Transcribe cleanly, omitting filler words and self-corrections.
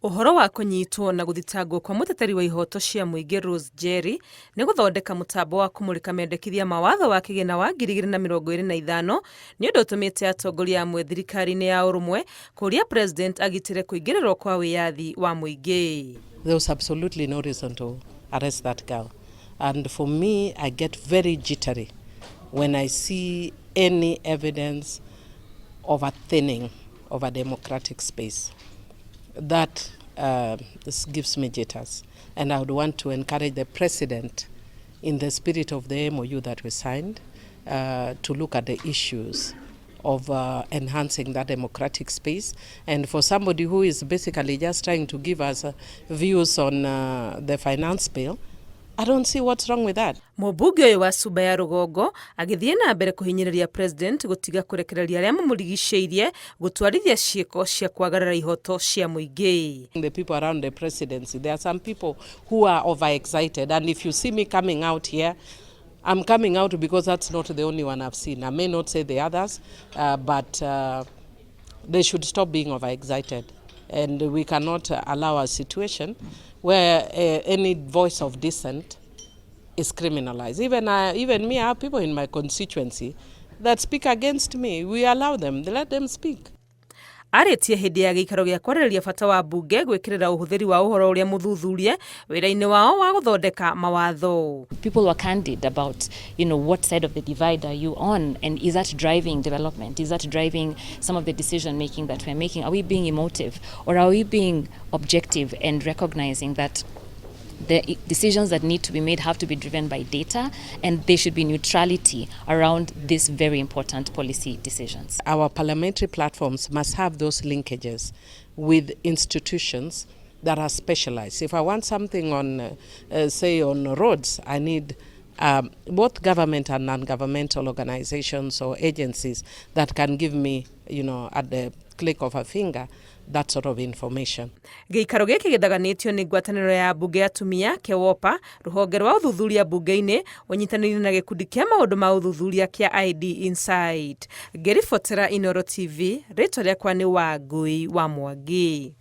Ũhoro wa kũnyitwo na gũthitangwo kwa mũteteri wa ihoto cia mũingĩ Rose Njeri nĩ gũthondeka mũtambo wa kũmũrĩka mendekithia mawatho wa kĩgĩna wa 2025 nĩ ũndũ ũtũmĩte atongoria amwe thirikari-inĩ ya ũrũmwe kũria president agitĩre kũingĩrĩrwo kwa wĩyathi wa mũingĩ. There was absolutely no reason to arrest that girl. And for me, I get very jittery when I see any evidence of a thinning of a democratic space. That this gives me jitters. And I would want to encourage the president, in the spirit of the MOU that we signed, to look at the issues of enhancing that democratic space. And for somebody who is basically just trying to give us views on the finance bill, I don't see what's wrong with that. Mũmbunge ũyũ wa Suba ya Rũgongo agĩthiĩ na mbere kũhinyĩrĩria president gũtiga kũrekereria arĩa mamũrigicĩirie gũtwarithia ciĩko cia kwagarara ihoto cia mũingĩ. The people around the presidency, there are some people who are overexcited, and if you see me coming out here, I'm coming out because that's not the only one I've seen. I may not say the others, but they should stop being overexcited. And we cannot allow a situation where any voice of dissent is criminalized. Even me, I have people in my constituency that speak against me. We allow them, let them speak. Arĩtie hĩndĩ ya gĩikaro gĩa kwarĩrĩria bata wa mbunge gwĩkĩrĩra ũhũthĩri wa ũhoro ũrĩa mũthuthurie wĩra-inĩ wao wa gũthondeka mawatho. People were candid about, what side of the divide are you on, and is that driving development? Is that driving some of the decision making that we're making? Are we being emotive, or are we being objective and recognizing that the decisions that need to be made have to be driven by data, and there should be neutrality around these very important policy decisions? Our parliamentary platforms must have those linkages with institutions that are specialized. If I want something on, say, on roads, I need both government and non-governmental organizations or agencies that can give me, at the click of a finger, that sort of information. Gĩikaro gĩkĩ gĩthaganĩtio nĩ ngwatanĩro ya mbunge ya atumia kĩwopa, rũhonge rwa ũthuthuria mbunge-inĩ, ũnyitanĩri na gĩkundi kĩa maũndũ ma ũthuthuria kĩa ID Insight. Ngĩribotera Inooro TV, rĩtwa rĩakwa nĩ Wangui wa Mwangi.